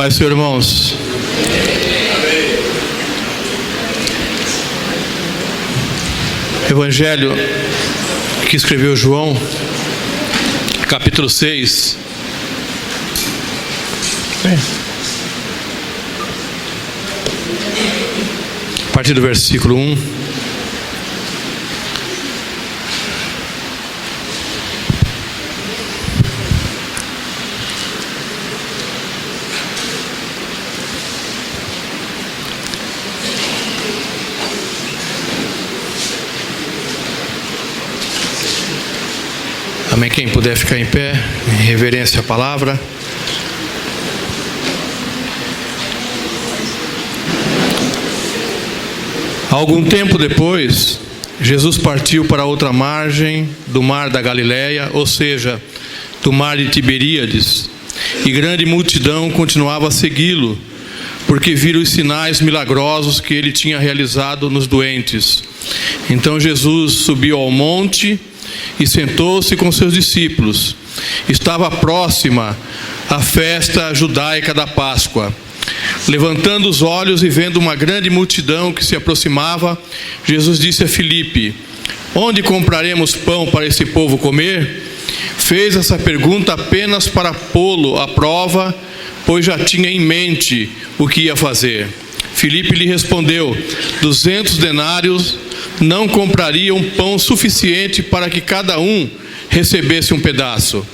Paz, Senhor, irmãos. Evangelho que escreveu João, capítulo 6. A partir do versículo 1. Amém. Quem puder ficar em pé, em reverência à palavra. Algum tempo depois, Jesus partiu para outra margem do mar da Galileia, ou seja, do mar de Tiberíades, e grande multidão continuava a segui-lo, porque viram os sinais milagrosos que ele tinha realizado nos doentes. Então Jesus subiu ao monte e sentou-se com seus discípulos. Estava próxima a festa judaica da Páscoa. Levantando os olhos e vendo uma grande multidão que se aproximava, Jesus disse a Filipe: onde compraremos pão para esse povo comer? Fez essa pergunta apenas para pô-lo à prova, pois já tinha em mente o que ia fazer. Filipe lhe respondeu: 200 denários não comprariam pão suficiente para que cada um recebesse um pedaço.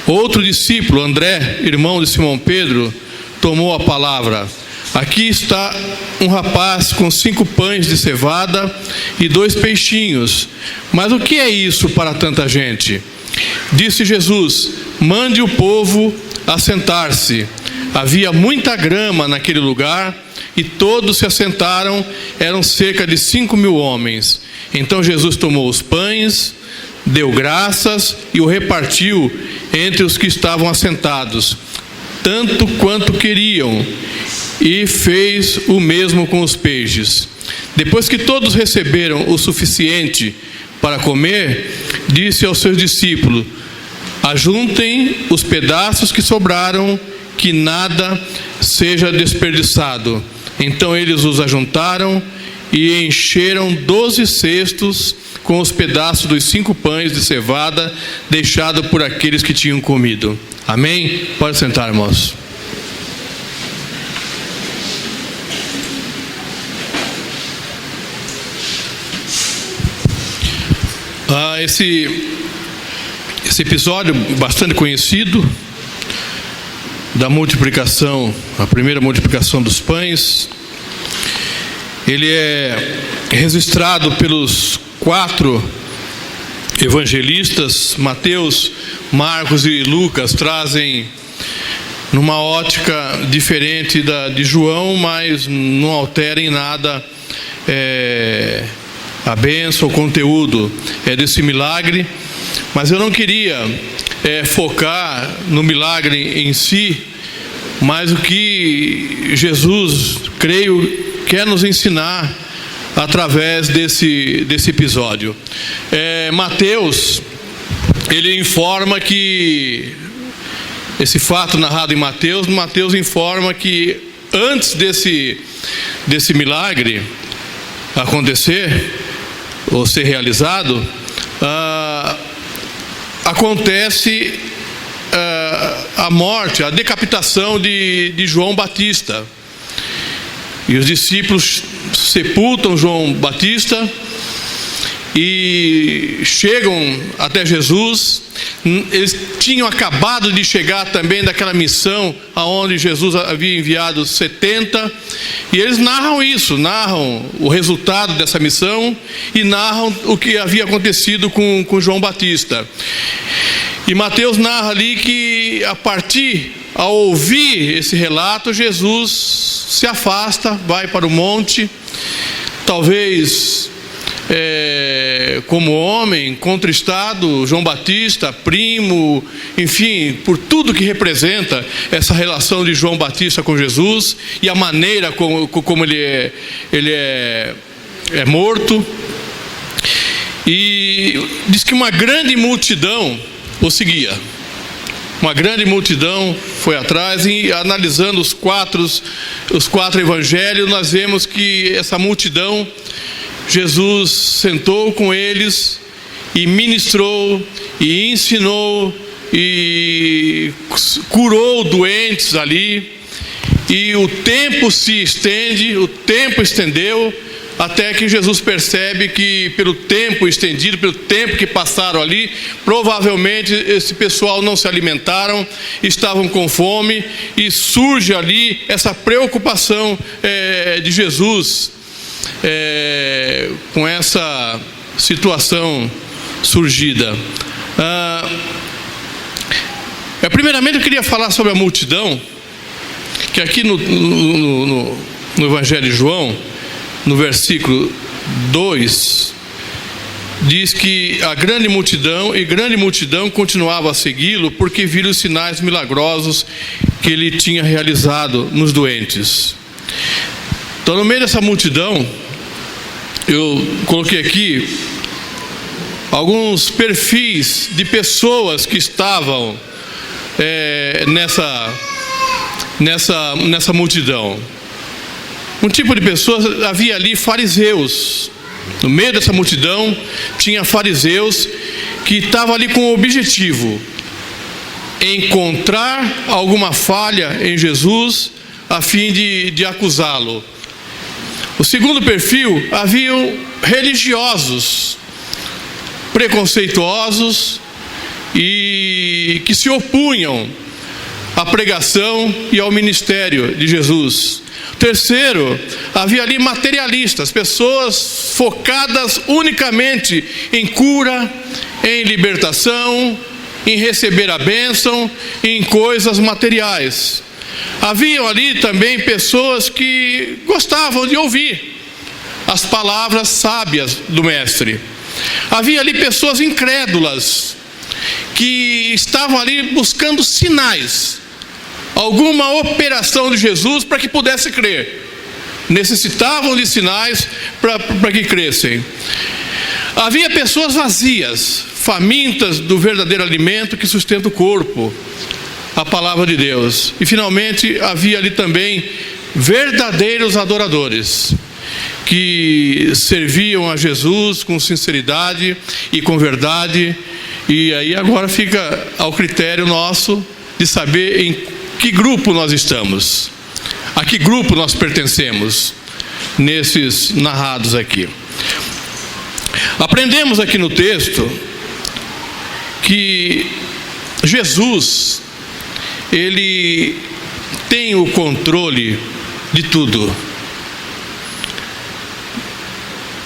Outro discípulo, André, irmão de Simão Pedro, tomou a palavra: aqui está um rapaz com 5 pães de cevada e 2 peixinhos. Mas o que é isso para tanta gente? Disse Jesus: mande o povo assentar-se. Havia muita grama naquele lugar e todos se assentaram. Eram cerca de 5.000 homens. Então Jesus tomou os pães, deu graças e o repartiu entre os que estavam assentados, tanto quanto queriam, e fez o mesmo com os peixes. Depois que todos receberam o suficiente para comer, disse aos seus discípulos: ajuntem os pedaços que sobraram, que nada seja desperdiçado. Então eles os ajuntaram e encheram 12 cestos com os pedaços dos 5 pães de cevada deixados por aqueles que tinham comido. Amém? Pode sentar, irmãos. Esse episódio bastante conhecido da multiplicação, a primeira multiplicação dos pães, ele é registrado pelos 4 evangelistas. Mateus, Marcos e Lucas trazem numa ótica diferente da de João, mas não altera em nada a bênção, o conteúdo desse milagre. Mas eu não queria focar no milagre em si, mas o que Jesus, creio, quer nos ensinar através desse episódio. Mateus, ele informa que, esse fato narrado em Mateus informa que antes desse milagre acontecer, ou ser realizado, acontece a morte, a decapitação de João Batista. E os discípulos sepultam João Batista e chegam até Jesus. Eles tinham acabado de chegar também daquela missão aonde Jesus havia enviado 70, e eles narram isso, narram o resultado dessa missão e narram o que havia acontecido com João Batista. E Mateus narra ali que, ao ouvir esse relato, Jesus se afasta, vai para o monte, talvez como homem contristado. João Batista, primo, enfim, por tudo que representa essa relação de João Batista com Jesus e a maneira como ele é morto. E diz que uma grande multidão o seguia. Uma grande multidão foi atrás, e analisando os quatro evangelhos, nós vemos que essa multidão, Jesus sentou com eles e ministrou e ensinou e curou doentes ali, e o tempo se estende, o tempo estendeu, até que Jesus percebe que pelo tempo estendido, pelo tempo que passaram ali, provavelmente esse pessoal não se alimentaram, estavam com fome, e surge ali essa preocupação de Jesus com essa situação surgida. Primeiramente eu queria falar sobre a multidão, que aqui no Evangelho de João, no versículo 2, diz que a grande multidão continuava a segui-lo, porque viram os sinais milagrosos que ele tinha realizado nos doentes. Então, no meio dessa multidão, eu coloquei aqui alguns perfis de pessoas que estavam nessa multidão. Um tipo de pessoas, havia ali fariseus. No meio dessa multidão tinha fariseus que estavam ali com o objetivo: encontrar alguma falha em Jesus a fim de acusá-lo. O segundo perfil, haviam religiosos preconceituosos e que se opunham à pregação e ao ministério de Jesus. Terceiro, havia ali materialistas, pessoas focadas unicamente em cura, em libertação, em receber a bênção, em coisas materiais. Haviam ali também pessoas que gostavam de ouvir as palavras sábias do Mestre. Havia ali pessoas incrédulas que estavam ali buscando sinais, alguma operação de Jesus para que pudesse crer. Necessitavam de sinais para que crescem. Havia pessoas vazias, famintas do verdadeiro alimento que sustenta o corpo, a palavra de Deus. E finalmente havia ali também verdadeiros adoradores, que serviam a Jesus com sinceridade e com verdade. E aí agora fica ao critério nosso de saber em que grupo nós estamos, a que grupo nós pertencemos nesses narrados aqui. Aprendemos aqui no texto que Jesus, ele tem o controle de tudo.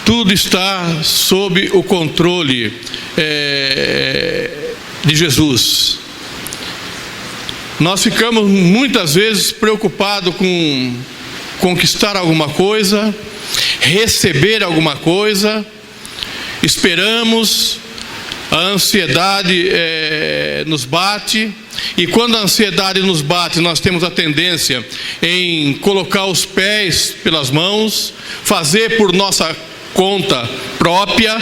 Tudo está sob o controle de Jesus. Nós ficamos muitas vezes preocupados com conquistar alguma coisa, receber alguma coisa, esperamos, a ansiedade nos bate, e quando a ansiedade nos bate, nós temos a tendência em colocar os pés pelas mãos, fazer por nossa conta própria.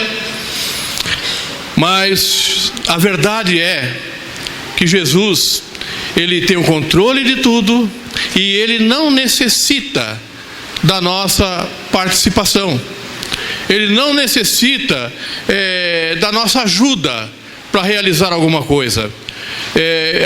Mas a verdade é que Jesus, ele tem o controle de tudo e ele não necessita da nossa participação. Ele não necessita da nossa ajuda para realizar alguma coisa.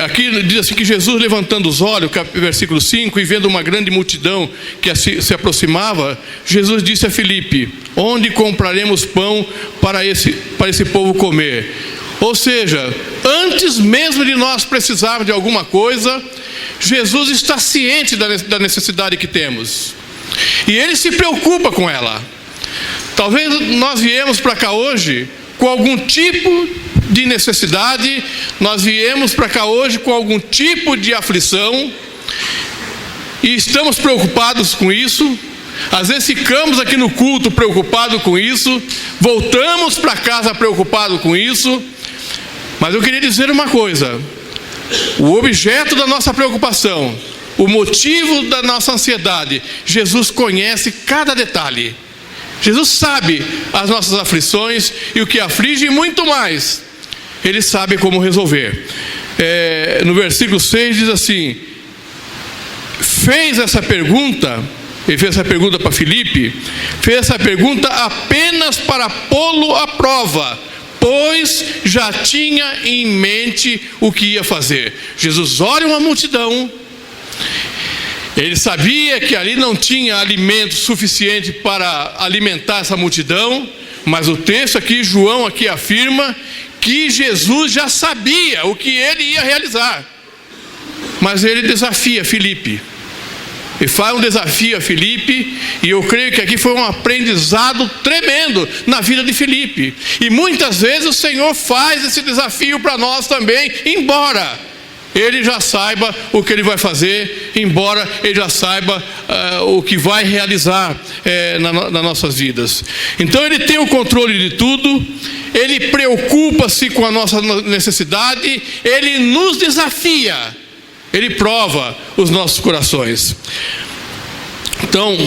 Aqui diz assim que Jesus, levantando os olhos, versículo 5, e vendo uma grande multidão que se aproximava, Jesus disse a Filipe: onde compraremos pão para esse povo comer? Ou seja, antes mesmo de nós precisarmos de alguma coisa, Jesus está ciente da necessidade que temos, e Ele se preocupa com ela. Talvez nós viemos para cá hoje com algum tipo de necessidade, nós viemos para cá hoje com algum tipo de aflição, e estamos preocupados com isso. Às vezes ficamos aqui no culto preocupados com isso, voltamos para casa preocupados com isso. Mas eu queria dizer uma coisa: o objeto da nossa preocupação, o motivo da nossa ansiedade, Jesus conhece cada detalhe. Jesus sabe as nossas aflições e o que aflige, e muito mais, Ele sabe como resolver. no versículo 6 diz assim: fez essa pergunta, ele fez essa pergunta para Filipe, fez essa pergunta apenas para pô-lo à prova, pois já tinha em mente o que ia fazer. Jesus olha uma multidão, ele sabia que ali não tinha alimento suficiente para alimentar essa multidão, mas o texto aqui, João aqui afirma que Jesus já sabia o que ele ia realizar. Mas ele desafia Filipe. Ele faz um desafio a Filipe, e eu creio que aqui foi um aprendizado tremendo na vida de Filipe. E muitas vezes o Senhor faz esse desafio para nós também, embora ele já saiba o que ele vai fazer, embora ele já saiba o que vai realizar nas nossas vidas. Então ele tem o controle de tudo, ele preocupa-se com a nossa necessidade, ele nos desafia, ele prova os nossos corações. Então,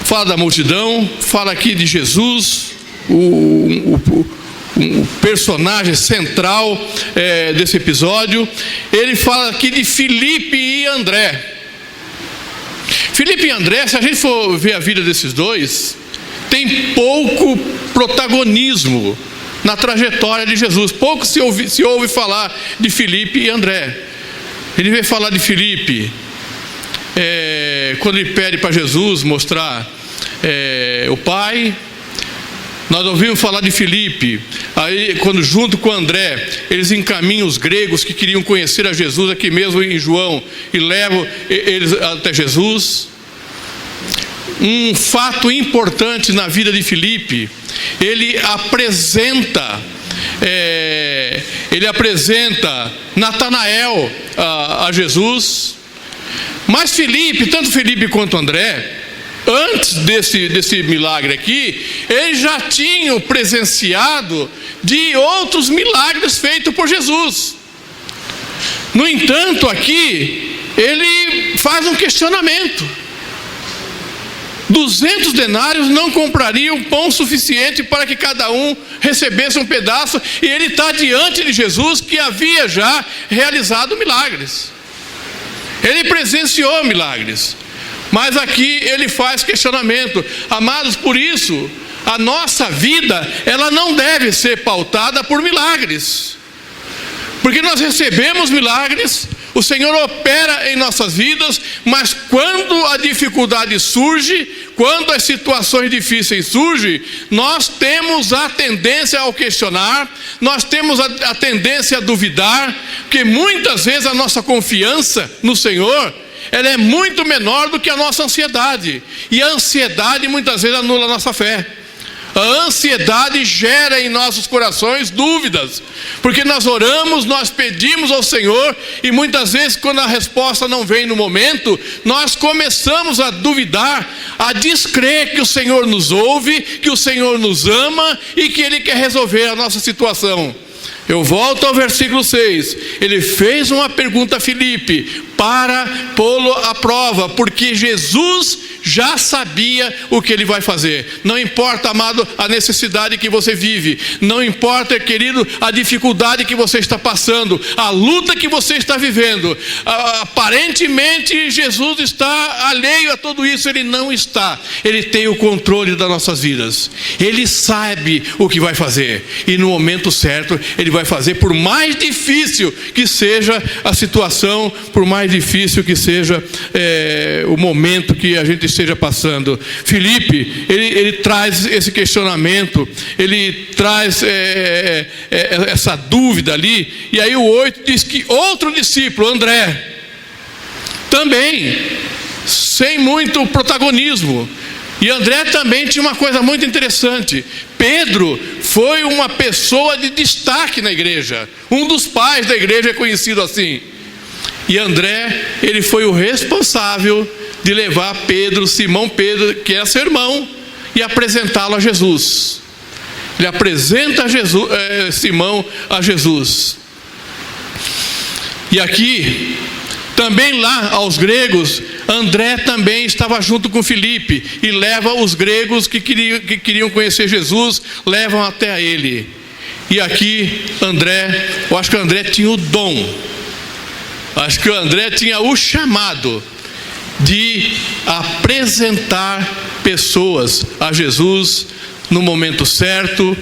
fala da multidão, fala aqui de Jesus, o personagem central desse episódio. Ele fala aqui de Filipe e André. Filipe e André, se a gente for ver a vida desses dois, tem pouco protagonismo na trajetória de Jesus. Pouco se ouve falar de Filipe e André. Ele veio falar de Filipe quando ele pede para Jesus mostrar o Pai. Nós ouvimos falar de Filipe, aí quando junto com André, eles encaminham os gregos que queriam conhecer a Jesus aqui mesmo em João, e levam eles até Jesus. Um fato importante na vida de Filipe, ele apresenta Natanael a Jesus. Mas Filipe, tanto Filipe quanto André, antes desse milagre aqui, eles já tinham presenciado de outros milagres feitos por Jesus. No entanto, aqui ele faz um questionamento: 200 denários não comprariam pão suficiente para que cada um recebesse um pedaço, e ele está diante de Jesus, que havia já realizado milagres. Ele presenciou milagres. Mas aqui ele faz questionamento. Amados, por isso, a nossa vida, ela não deve ser pautada por milagres. Porque nós recebemos milagres, o Senhor opera em nossas vidas, mas quando a dificuldade surge, quando as situações difíceis surgem, nós temos a tendência ao questionar, nós temos a tendência a duvidar, porque muitas vezes a nossa confiança no Senhor, ela é muito menor do que a nossa ansiedade. E a ansiedade muitas vezes anula a nossa fé. A ansiedade gera em nossos corações dúvidas, porque nós oramos, nós pedimos ao Senhor, e muitas vezes quando a resposta não vem no momento, nós começamos a duvidar, a descrer que o Senhor nos ouve, que o Senhor nos ama e que Ele quer resolver a nossa situação. Eu volto ao versículo 6. Ele fez uma pergunta a Filipe para pô-lo à prova, porque Jesus já sabia o que ele vai fazer. Não importa, amado, a necessidade que você vive, não importa, querido, a dificuldade que você está passando, a luta que você está vivendo. Aparentemente Jesus está alheio a tudo isso. Ele não está. Ele tem o controle das nossas vidas. Ele sabe o que vai fazer, e no momento certo Ele vai fazer, por mais difícil que seja a situação, por mais difícil que seja o momento que a gente esteja passando. Filipe, ele traz esse questionamento, ele traz essa dúvida ali. E aí o 8 diz que outro discípulo, André, também sem muito protagonismo. E André também tinha uma coisa muito interessante. Pedro foi uma pessoa de destaque na igreja. Um dos pais da igreja é conhecido assim. E André, ele foi o responsável de levar Simão Pedro, que é seu irmão, e apresentá-lo a Jesus. Ele apresenta Simão a Jesus. E aqui, também lá aos gregos, André também estava junto com Filipe, e leva os gregos que queriam conhecer Jesus, levam até a ele. E aqui André, eu acho que o André tinha o dom, acho que o André tinha o chamado de apresentar pessoas a Jesus no momento certo,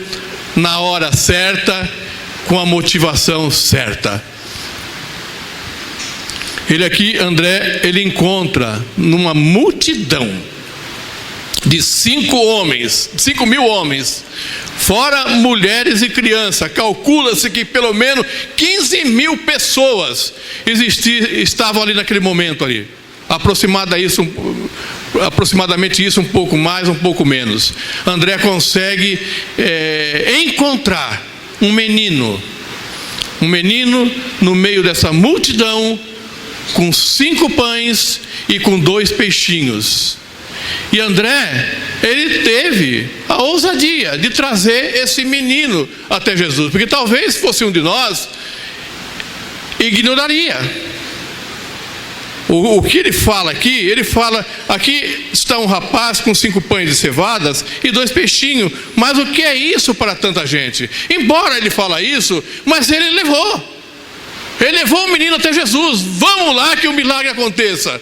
na hora certa, com a motivação certa. Ele aqui, André, ele encontra numa multidão de 5 mil homens, fora mulheres e crianças, calcula-se que pelo menos 15 mil pessoas estavam ali naquele momento ali. Aproximadamente isso, um pouco mais, um pouco menos. André consegue encontrar um menino no meio dessa multidão, com 5 pães e com 2 peixinhos. E André, ele teve a ousadia de trazer esse menino até Jesus, porque talvez fosse um de nós, ignoraria. O que ele fala aqui? Ele fala, aqui está um rapaz com 5 pães de cevadas e 2 peixinhos, mas o que é isso para tanta gente? Embora ele fala isso, mas ele levou o menino até Jesus. Vamos lá que o milagre aconteça.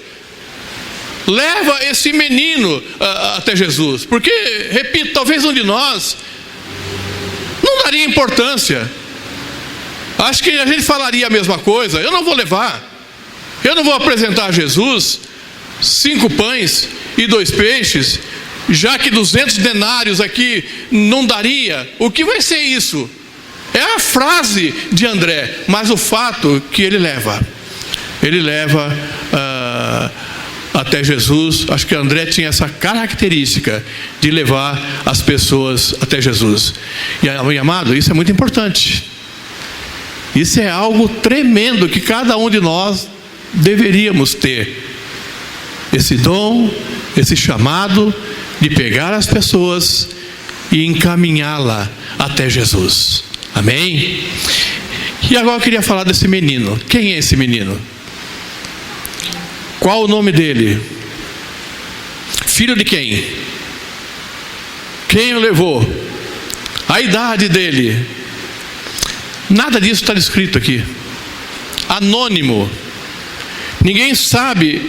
Leva esse menino até Jesus, porque, repito, talvez um de nós não daria importância. Acho que a gente falaria a mesma coisa. Eu não vou levar, eu não vou apresentar a Jesus 5 pães e 2 peixes, já que 200 denários aqui não daria. O que vai ser isso? É a frase de André, mas o fato que ele leva até Jesus. Acho que André tinha essa característica de levar as pessoas até Jesus. E amado, isso é muito importante. Isso é algo tremendo que cada um de nós deveríamos ter. Esse dom, esse chamado de pegar as pessoas e encaminhá-la até Jesus. Amém? E agora eu queria falar desse menino. Quem é esse menino? Qual o nome dele? Filho de quem? Quem o levou? A idade dele? Nada disso está descrito aqui. Anônimo. Ninguém sabe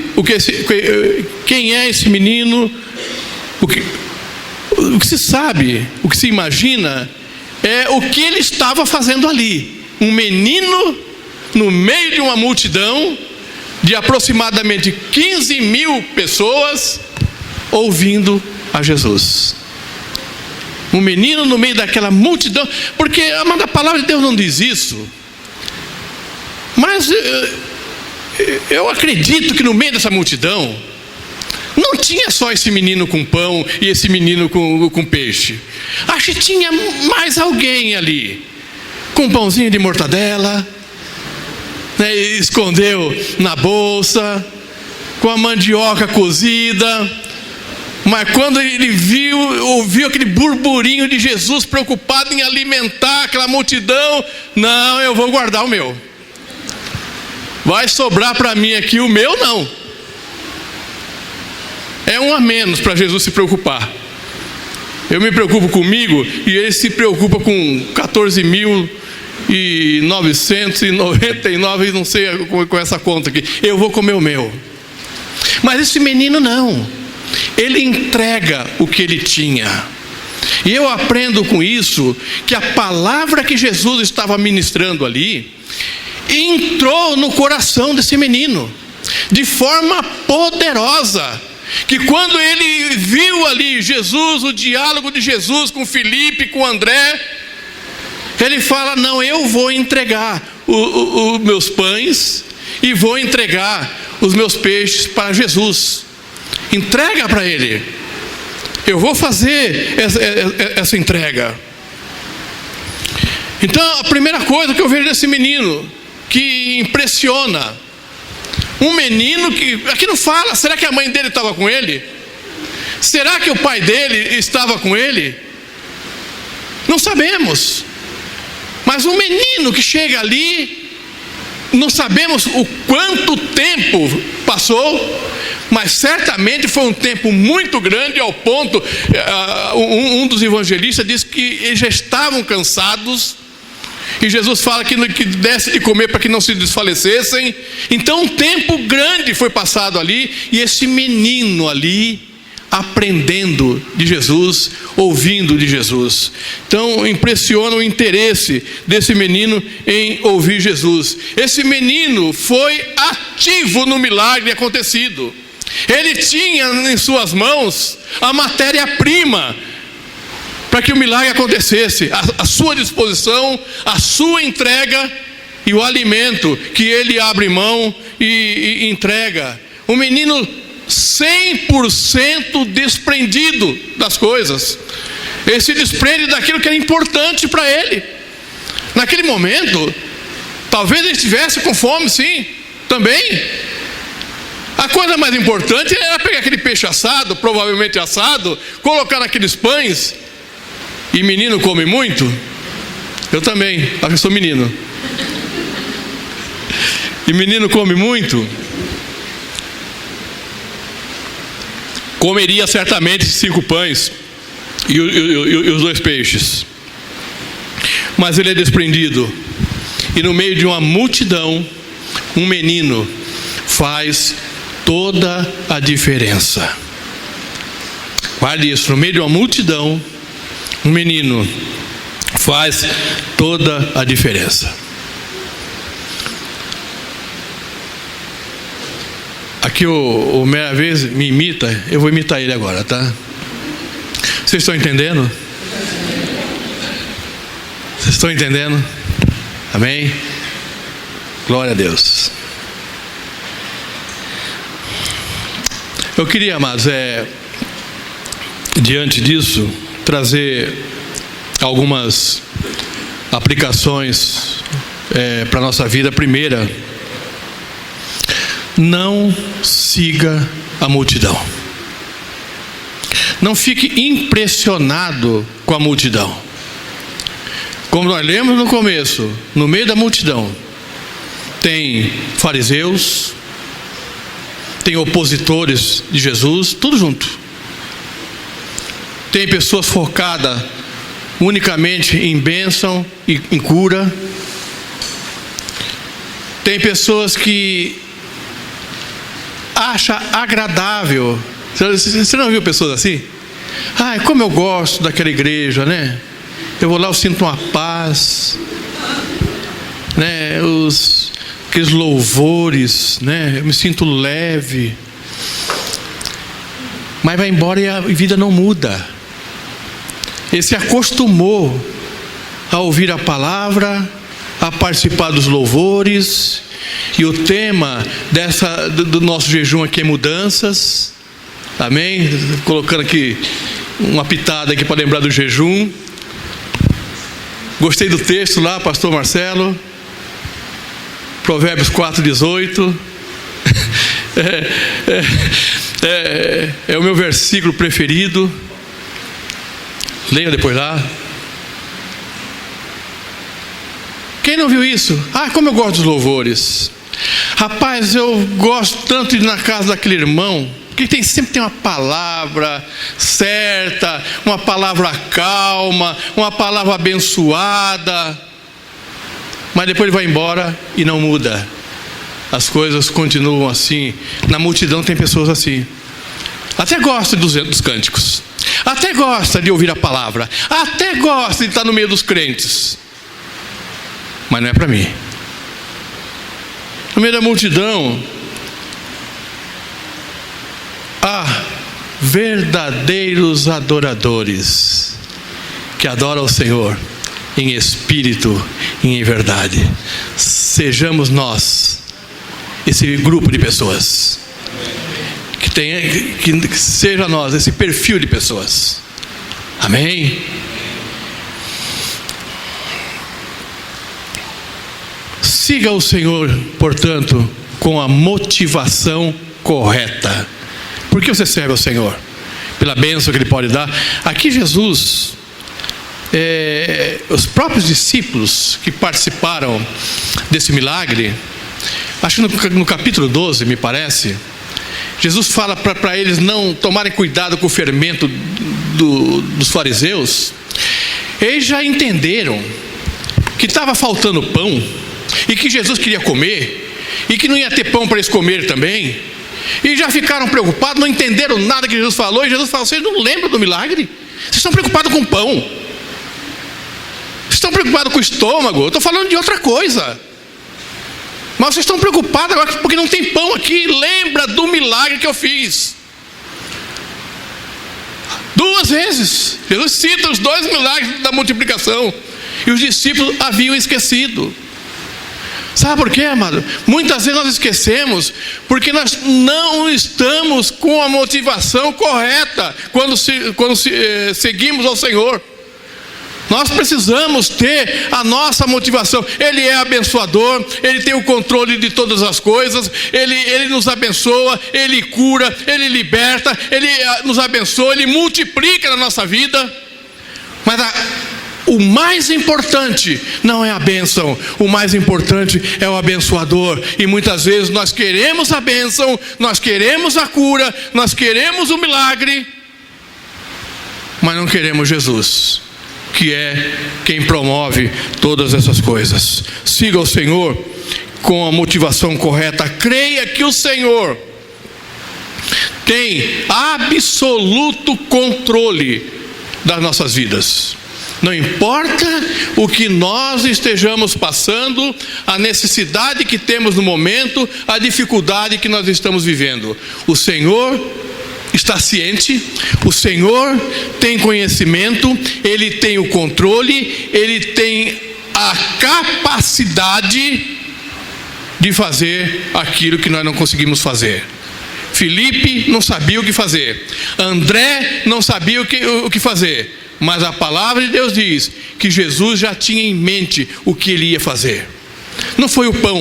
quem é esse menino. O que se sabe, o que se imagina é o que ele estava fazendo ali. Um menino no meio de uma multidão de aproximadamente 15 mil pessoas ouvindo a Jesus. Um menino no meio daquela multidão, porque a palavra de Deus não diz isso. Mas eu acredito que no meio dessa multidão não tinha só esse menino com pão e esse menino com peixe. Acho que tinha mais alguém ali, com um pãozinho de mortadela, né, escondeu na bolsa, com a mandioca cozida. Mas quando ele ouviu aquele burburinho de Jesus preocupado em alimentar aquela multidão, não, eu vou guardar o meu. Vai sobrar para mim aqui, o meu não. É um a menos para Jesus se preocupar. Eu me preocupo comigo e ele se preocupa com 14.999, não sei com essa conta aqui. Eu vou comer o meu. Mas esse menino não. Ele entrega o que ele tinha. E eu aprendo com isso que a palavra que Jesus estava ministrando ali entrou no coração desse menino de forma poderosa, que quando ele viu ali Jesus, o diálogo de Jesus com Filipe, com André, ele fala, não, eu vou entregar os meus pães e vou entregar os meus peixes para Jesus. Entrega para ele. Eu vou fazer essa entrega. Então a primeira coisa que eu vejo desse menino que impressiona, um menino que aqui não fala, será que a mãe dele estava com ele? Será que o pai dele estava com ele? Não sabemos. Mas um menino que chega ali, não sabemos o quanto tempo passou, mas certamente foi um tempo muito grande, ao ponto, um dos evangelistas diz que eles já estavam cansados, E Jesus fala que desse de comer para que não se desfalecessem. Então um tempo grande foi passado ali, e esse menino ali aprendendo de Jesus, ouvindo de Jesus. Então impressiona o interesse desse menino em ouvir Jesus. Esse menino foi ativo no milagre acontecido. Ele tinha em suas mãos a matéria-prima para que o milagre acontecesse, a sua disposição, a sua entrega e o alimento que ele abre mão e entrega. O menino 100% desprendido das coisas. Ele se desprende daquilo que era importante para ele. Naquele momento, talvez ele estivesse com fome, sim, também. A coisa mais importante era pegar aquele peixe assado, provavelmente assado, colocar naqueles pães. E menino come muito? Eu também, acho que eu sou menino. E menino come muito? Comeria certamente 5 pães e os 2 peixes. Mas ele é desprendido. E no meio de uma multidão, um menino faz toda a diferença. Guarde isso, no meio de uma multidão, um menino faz toda a diferença. Aqui o Meia vez me imita, eu vou imitar ele agora, tá? Vocês estão entendendo? Vocês estão entendendo? Amém? Glória a Deus. Eu queria, amados, diante disso, trazer algumas aplicações para a nossa vida. Primeira, não siga a multidão. Não fique impressionado com a multidão. Como nós lemos no começo, no meio da multidão tem fariseus, tem opositores de Jesus, tudo junto. Tem pessoas focadas unicamente em bênção e em cura. Tem pessoas que acham agradável. Você não viu pessoas assim? Ai, como eu gosto daquela igreja, né? Eu vou lá, eu sinto uma paz, né? Aqueles louvores, né? Eu me sinto leve. Mas vai embora e a vida não muda. Ele se acostumou a ouvir a palavra, a participar dos louvores. E o tema do nosso jejum aqui é mudanças. Amém? Colocando aqui uma pitada aqui para lembrar do jejum. Gostei do texto lá, pastor Marcelo. Provérbios 4:18. É o meu versículo preferido. Leia depois lá. Quem não viu isso? Ah, como eu gosto dos louvores. Rapaz, eu gosto tanto de ir na casa daquele irmão, que sempre tem uma palavra certa, uma palavra calma, uma palavra abençoada. Mas depois ele vai embora e não muda. As coisas continuam assim. Na multidão tem pessoas assim. Até gosta dos cânticos, até gosta de ouvir a palavra, até gosta de estar no meio dos crentes, mas não é para mim. No meio da multidão há verdadeiros adoradores que adoram o Senhor em espírito e em verdade. Sejamos nós esse grupo de pessoas, que seja nós esse perfil de pessoas. Amém? Siga o Senhor, portanto, com a motivação correta. Por que você serve ao Senhor? Pela bênção que Ele pode dar. Aqui Jesus, os próprios discípulos que participaram desse milagre, acho que no capítulo 12, me parece, Jesus fala para eles não tomarem cuidado com o fermento dos fariseus. Eles já entenderam que estava faltando pão, e que Jesus queria comer, e que não ia ter pão para eles comer também, e já ficaram preocupados, não entenderam nada que Jesus falou, e Jesus falou: vocês não lembram do milagre? Vocês estão preocupados com pão, vocês estão preocupados com o estômago, eu estou falando de outra coisa. Mas vocês estão preocupados agora porque não tem pão aqui. Lembra do milagre que eu fiz. 2 vezes Jesus cita os 2 milagres da multiplicação, e os discípulos haviam esquecido. Sabe por quê, amado? Muitas vezes nós esquecemos porque nós não estamos com a motivação correta quando seguimos ao Senhor. Nós precisamos ter a nossa motivação. Ele é abençoador, Ele tem o controle de todas as coisas, Ele nos abençoa, Ele cura, Ele liberta, Ele nos abençoa, Ele multiplica na nossa vida. Mas o mais importante não é a bênção, o mais importante é o abençoador. E muitas vezes nós queremos a bênção, nós queremos a cura, nós queremos o milagre, mas não queremos Jesus, que é quem promove todas essas coisas. Siga o Senhor com a motivação correta. Creia que o Senhor tem absoluto controle das nossas vidas. Não importa o que nós estejamos passando, a necessidade que temos no momento, a dificuldade que nós estamos vivendo, o Senhor está ciente, o Senhor tem conhecimento, Ele tem o controle, Ele tem a capacidade de fazer aquilo que nós não conseguimos fazer. Filipe não sabia o que fazer, André não sabia o que fazer, mas a palavra de Deus diz que Jesus já tinha em mente o que Ele ia fazer. Não foi o pão,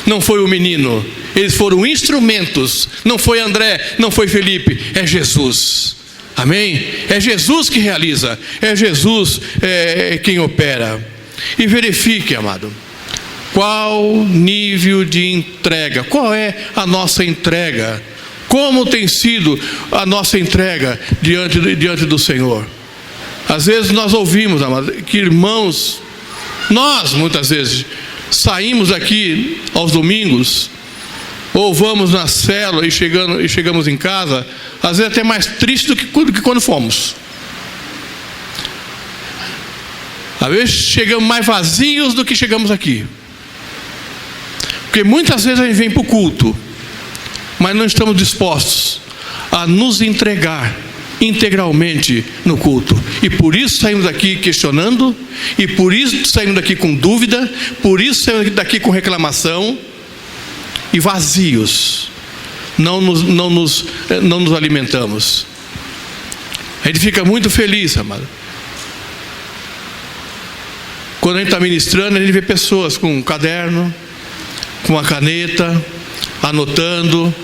não foi o menino, eles foram instrumentos. Não foi André, não foi Felipe, é Jesus. Amém? É Jesus que realiza, é Jesus quem opera. E verifique, amado, qual nível de entrega, qual é a nossa entrega, como tem sido a nossa entrega diante do Senhor. Às vezes nós ouvimos, amado, que irmãos, nós muitas vezes saímos aqui aos domingos, ou vamos na célula e chegamos em casa, às vezes até mais triste do que quando fomos. Às vezes chegamos mais vazios do que chegamos aqui, porque muitas vezes a gente vem para o culto, mas não estamos dispostos a nos entregar integralmente no culto, e por isso saímos daqui questionando, e por isso saímos daqui com dúvida, por isso saímos daqui com reclamação e vazios. Não nos alimentamos. A gente fica muito feliz, amado, quando a gente está ministrando, a gente vê pessoas com um caderno, com uma caneta, anotando.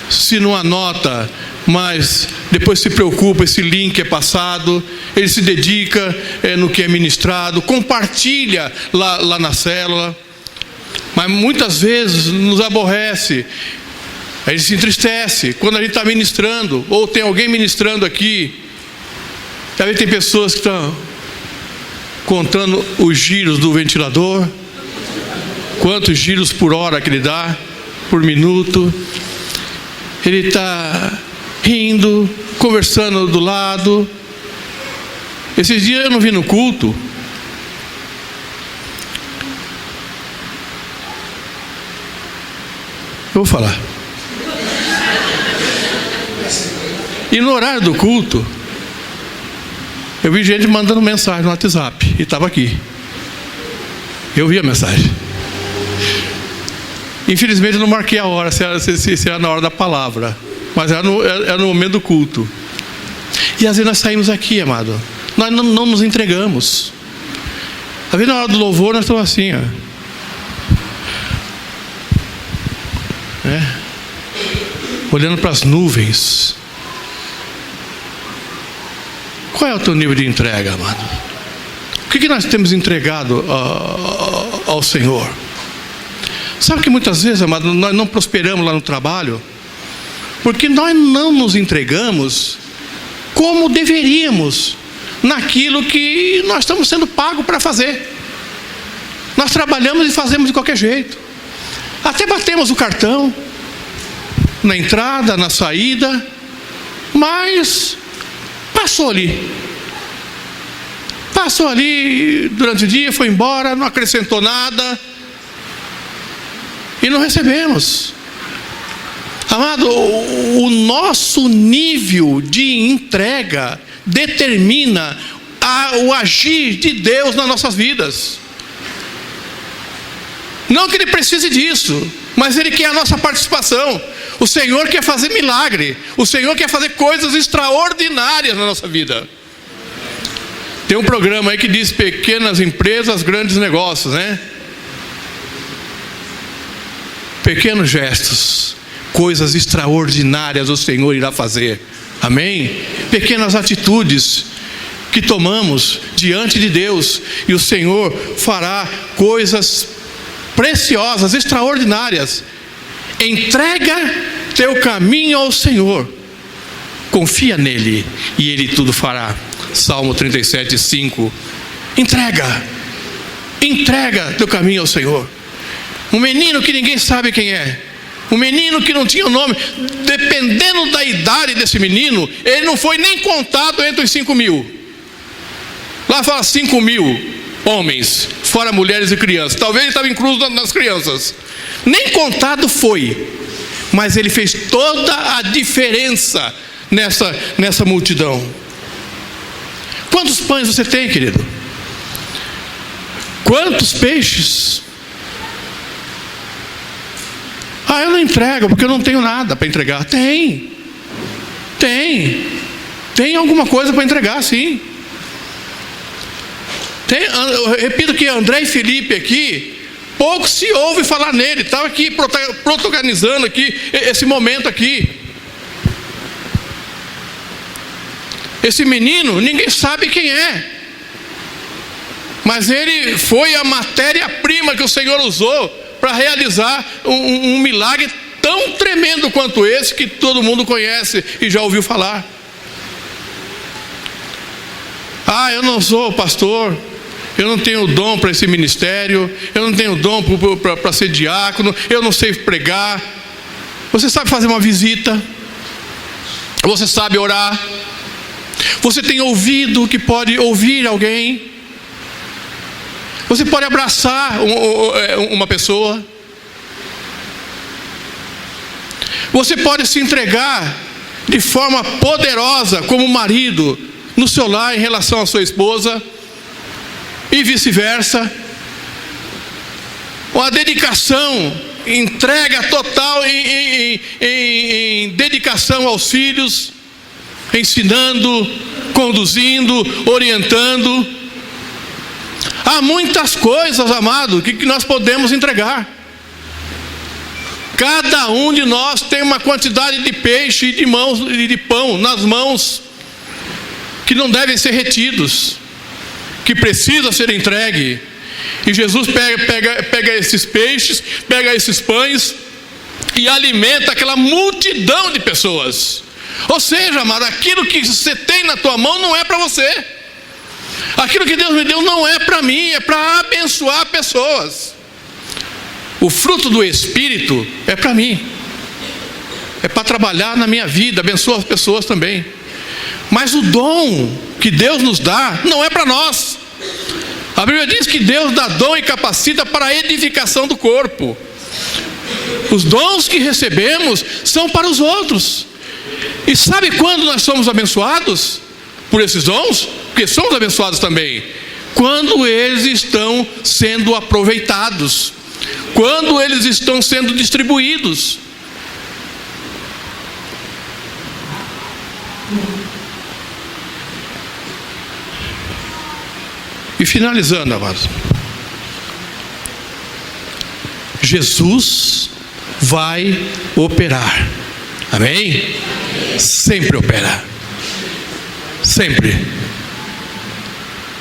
Se não anota, mas depois se preocupa, esse link é passado, ele se dedica no que é ministrado, compartilha lá na célula, mas muitas vezes nos aborrece, a gente se entristece quando a gente está ministrando, ou tem alguém ministrando aqui, aí tem pessoas que estão contando os giros do ventilador, quantos giros por hora que ele dá, por minuto. Ele está rindo, conversando do lado. Esses dias eu não vi no culto. Eu vou falar. E no horário do culto, eu vi gente mandando mensagem no WhatsApp, e estava aqui. Eu vi a mensagem. Infelizmente eu não marquei a hora, se era na hora da palavra, mas era no momento do culto. E às vezes nós saímos aqui, amado, nós não nos entregamos. Às vezes na hora do louvor nós estamos assim, ó, olhando para as nuvens. Qual é o teu nível de entrega, amado? O que nós temos entregado ao Senhor? Sabe que muitas vezes, amado, nós não prosperamos lá no trabalho porque nós não nos entregamos como deveríamos naquilo que nós estamos sendo pagos para fazer. Nós trabalhamos e fazemos de qualquer jeito. Até batemos o cartão na entrada, na saída, mas passou ali durante o dia, foi embora, não acrescentou nada e não recebemos. Amado, o nosso nível de entrega determina o agir de Deus nas nossas vidas. Não que Ele precise disso, mas Ele quer a nossa participação. O Senhor quer fazer milagre. O Senhor quer fazer coisas extraordinárias na nossa vida. Tem um programa aí que diz pequenas empresas, grandes negócios, né? Pequenos gestos, coisas extraordinárias o Senhor irá fazer. Amém? Pequenas atitudes que tomamos diante de Deus, e o Senhor fará coisas preciosas, extraordinárias. Entrega teu caminho ao Senhor, confia nele e Ele tudo fará. Salmo 37:5. Entrega teu caminho ao Senhor. Um menino que ninguém sabe quem é, um menino que não tinha o nome, dependendo da idade desse menino, ele não foi nem contado entre os 5.000. Lá fala 5.000 homens, fora mulheres e crianças. Talvez ele estava incluso nas crianças. Nem contado foi, mas ele fez toda a diferença nessa multidão. Quantos pães você tem, querido? Quantos peixes? Eu não entrego porque eu não tenho nada para entregar. Tem alguma coisa para entregar, sim. Eu repito que André e Felipe aqui, pouco se ouve falar nele. Estava aqui protagonizando aqui esse momento aqui. Esse menino, ninguém sabe quem é, mas ele foi a matéria-prima que o Senhor usou para realizar um milagre tão tremendo quanto esse, que todo mundo conhece e já ouviu falar. Eu não sou pastor, eu não tenho dom para esse ministério, eu não tenho dom para ser diácono, eu não sei pregar. Você sabe fazer uma visita, você sabe orar, você tem ouvido que pode ouvir alguém, você pode abraçar uma pessoa, você pode se entregar de forma poderosa como marido no seu lar em relação à sua esposa, e vice-versa. Uma dedicação, entrega total em dedicação aos filhos, ensinando, conduzindo, orientando. Há muitas coisas, amado, que nós podemos entregar. Cada um de nós tem uma quantidade de peixe e de pão nas mãos, que não devem ser retidos, que precisa ser entregue. E Jesus pega esses peixes, pega esses pães e alimenta aquela multidão de pessoas. Ou seja, amado, aquilo que você tem na tua mão não é para você. Aquilo que Deus me deu não é para mim, é para abençoar pessoas. O fruto do Espírito é para mim, é para trabalhar na minha vida, abençoar as pessoas também. Mas o dom que Deus nos dá não é para nós. A Bíblia diz que Deus dá dom e capacita para a edificação do corpo. Os dons que recebemos são para os outros. E sabe quando nós somos abençoados por esses dons? Porque somos abençoados também quando eles estão sendo aproveitados, quando eles estão sendo distribuídos. E finalizando, amados, Jesus vai operar. Amém? Sempre opera. Sempre.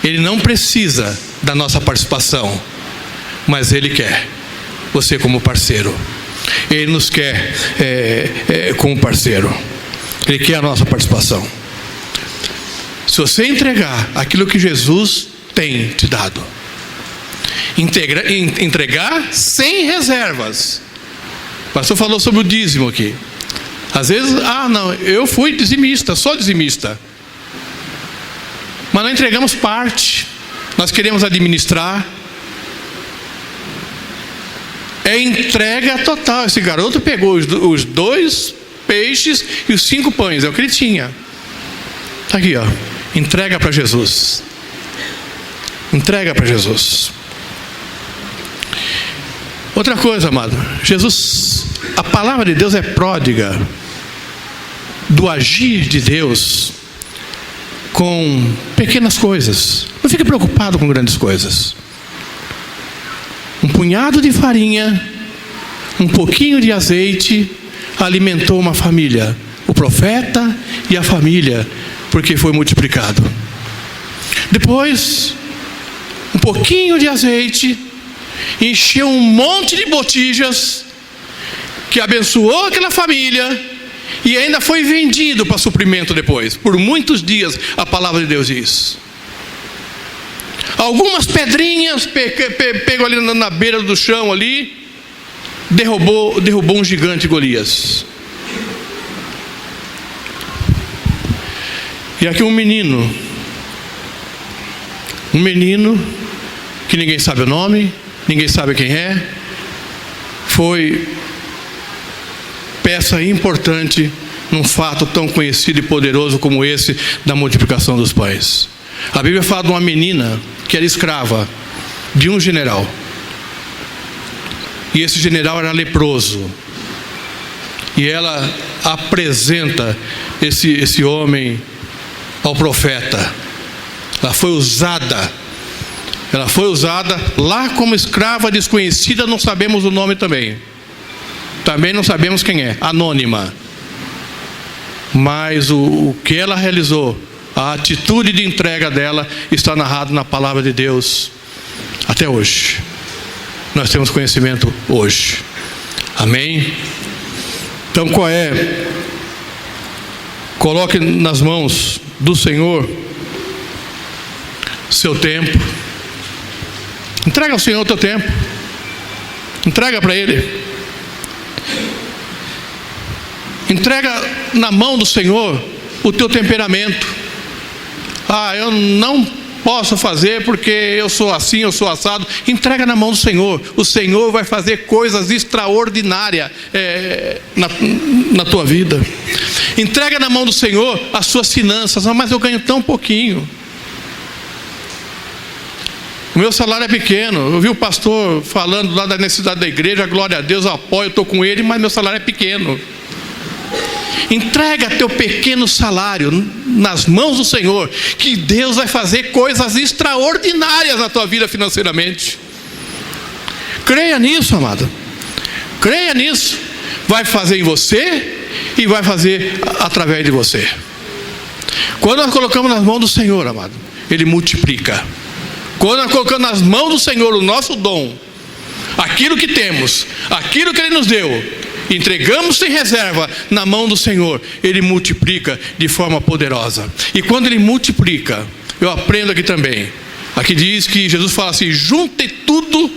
Ele não precisa da nossa participação, mas Ele quer você como parceiro. Ele nos quer como parceiro. Ele quer a nossa participação. Se você entregar aquilo que Jesus tem te dado, entregar sem reservas. O pastor falou sobre o dízimo aqui. Às vezes, não, eu fui dizimista, sou dizimista. Mas não entregamos parte. Nós queremos administrar. É entrega total. Esse garoto pegou os 2 peixes e os 5 pães. É o que ele tinha. Está aqui, ó. Entrega para Jesus. Entrega para Jesus. Outra coisa, amado. Jesus, a palavra de Deus é pródiga do agir de Deus com pequenas coisas. Não fique preocupado com grandes coisas. Um punhado de farinha, um pouquinho de azeite, alimentou uma família. O profeta e a família, porque foi multiplicado. Depois, um pouquinho de azeite, encheu um monte de botijas, que abençoou aquela família, e ainda foi vendido para suprimento depois. Por muitos dias, a palavra de Deus diz. Algumas pedrinhas pegou ali na beira do chão ali, derrubou um gigante Golias. E aqui um menino que ninguém sabe o nome, ninguém sabe quem é, foi peça importante num fato tão conhecido e poderoso como esse da multiplicação dos pães. A Bíblia fala de uma menina que era escrava de um general. E esse general era leproso. E ela apresenta esse homem ao profeta. Ela foi usada lá como escrava desconhecida, não sabemos o nome também. Também não sabemos quem é, anônima. Mas o que ela realizou, a atitude de entrega dela, está narrado na palavra de Deus até hoje. Nós temos conhecimento hoje. Amém? Então qual é? Coloque nas mãos do Senhor seu tempo. Entrega ao Senhor o teu tempo. Entrega para Ele. Entrega na mão do Senhor o teu temperamento. Eu não posso fazer porque eu sou assim, eu sou assado. Entrega na mão do Senhor. O Senhor vai fazer coisas extraordinárias na tua vida. Entrega na mão do Senhor as suas finanças. Mas eu ganho tão pouquinho. O meu salário é pequeno. Eu vi o pastor falando lá da necessidade da igreja. Glória a Deus, eu apoio, estou com ele, mas meu salário é pequeno. Entrega teu pequeno salário nas mãos do Senhor, que Deus vai fazer coisas extraordinárias na tua vida financeiramente. Creia nisso, amado. Creia nisso. Vai fazer em você e vai fazer através de você. Quando nós colocamos nas mãos do Senhor, amado, Ele multiplica. Quando nós colocamos nas mãos do Senhor o nosso dom, aquilo que temos, aquilo que Ele nos deu, entregamos sem reserva na mão do Senhor, Ele multiplica de forma poderosa. E quando Ele multiplica, eu aprendo aqui também. Aqui diz que Jesus fala assim: junte tudo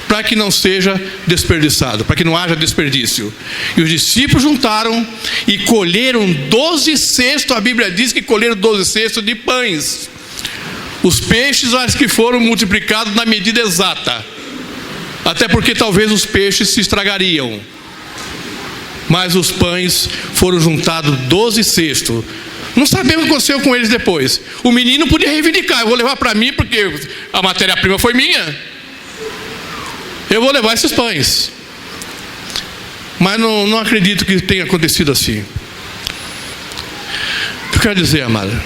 para que não seja desperdiçado, para que não haja desperdício. E os discípulos juntaram e colheram 12 cestos. A Bíblia diz que colheram 12 cestos de pães. Os peixes, acho que foram multiplicados na medida exata, até porque talvez os peixes se estragariam. Mas os pães foram juntados 12 cestos. Não sabemos o que aconteceu com eles depois. O menino podia reivindicar: eu vou levar para mim porque a matéria-prima foi minha. Eu vou levar esses pães. Mas não acredito que tenha acontecido assim. O que eu quero dizer, amada?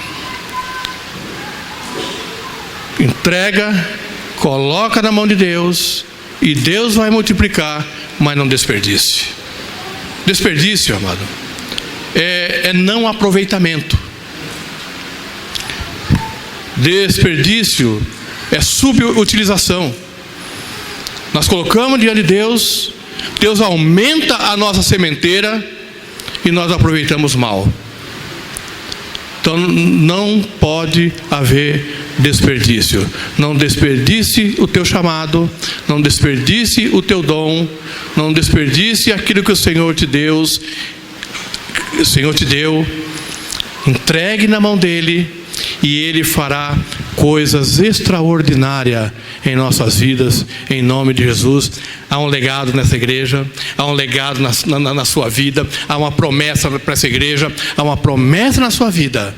Entrega, coloca na mão de Deus, e Deus vai multiplicar, mas não desperdice. Desperdício, amado, é não aproveitamento. Desperdício é subutilização. Nós colocamos diante de Deus, Deus aumenta a nossa sementeira e nós aproveitamos mal. Então não pode haver desperdício. Não desperdice o teu chamado, não desperdice o teu dom, não desperdice aquilo que o Senhor te deu. Entregue na mão dele e ele fará coisas extraordinárias em nossas vidas, em nome de Jesus. Há um legado nessa igreja, há um legado na sua vida, há uma promessa para essa igreja, há uma promessa na sua vida,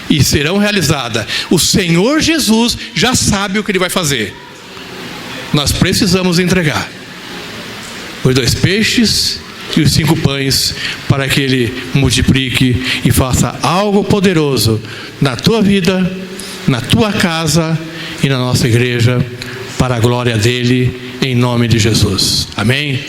e serão realizadas. O Senhor Jesus já sabe o que Ele vai fazer. Nós precisamos entregar os 2 peixes e os 5 pães, para que Ele multiplique e faça algo poderoso na tua vida, na tua casa e na nossa igreja, para a glória dEle, em nome de Jesus. Amém?